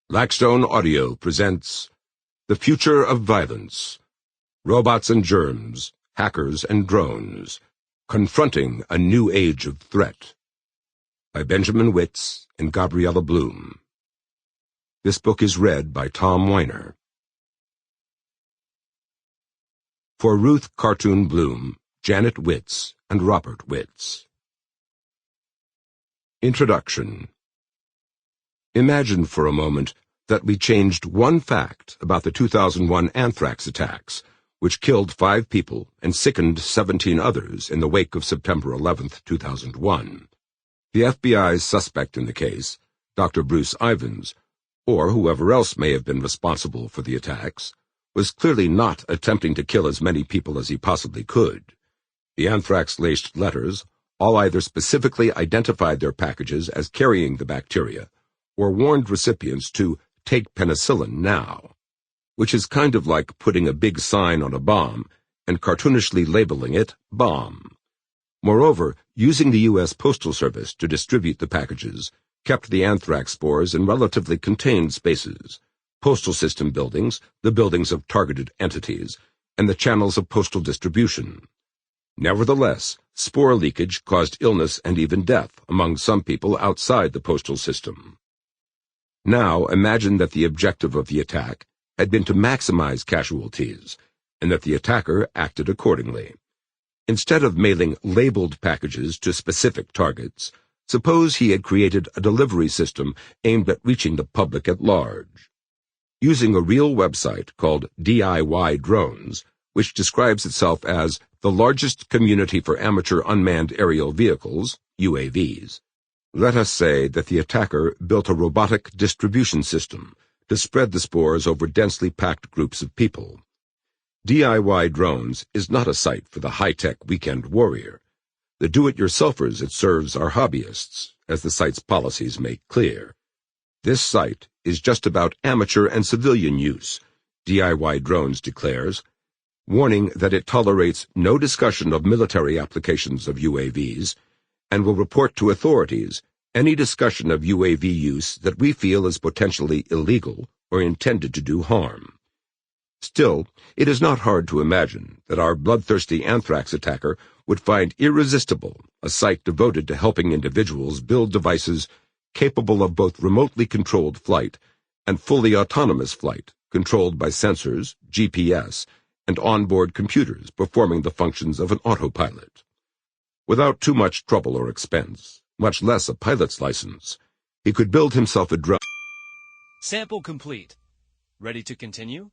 Blackstone Audio presents The Future of Violence, Robots and Germs, Hackers and Drones, Confronting a New Age of Threat, by Benjamin Wittes and Gabriella Blum. This book is read by Tom Weiner. For Ruth Cartoon Bloom, Janet Wittes, and Robert Wittes. Introduction. Imagine for a moment that we changed one fact about the 2001 anthrax attacks, which killed 5 people and sickened 17 others in the wake of September 11, 2001. The FBI's suspect in the case, Dr. Bruce Ivins, or whoever else may have been responsible for the attacks, was clearly not attempting to kill as many people as he possibly could. The anthrax-laced letters all either specifically identified their packages as carrying the bacteria or warned recipients to take penicillin now, which is kind of like putting a big sign on a bomb and cartoonishly labeling it bomb. Moreover, using the U.S. Postal Service to distribute the packages kept the anthrax spores in relatively contained spaces: postal system buildings, the buildings of targeted entities, and the channels of postal distribution. Nevertheless, spore leakage caused illness and even death among some people outside the postal system. Now imagine that the objective of the attack had been to maximize casualties, and that the attacker acted accordingly. Instead of mailing labeled packages to specific targets, suppose he had created a delivery system aimed at reaching the public at large. Using a real website called DIY Drones, which describes itself as the largest community for amateur unmanned aerial vehicles, UAVs, let us say that the attacker built a robotic distribution system to spread the spores over densely packed groups of people. DIY Drones is not a site for the high-tech weekend warrior. The do-it-yourselfers it serves are hobbyists, as the site's policies make clear. This site is just about amateur and civilian use, DIY Drones declares, warning that it tolerates no discussion of military applications of UAVs, and will report to authorities any discussion of UAV use that we feel is potentially illegal or intended to do harm. Still, it is not hard to imagine that our bloodthirsty anthrax attacker would find irresistible a site devoted to helping individuals build devices capable of both remotely controlled flight and fully autonomous flight, controlled by sensors, GPS, and onboard computers performing the functions of an autopilot. Without too much trouble or expense, much less a pilot's license, he could build himself a drone. Sample complete. Ready to continue?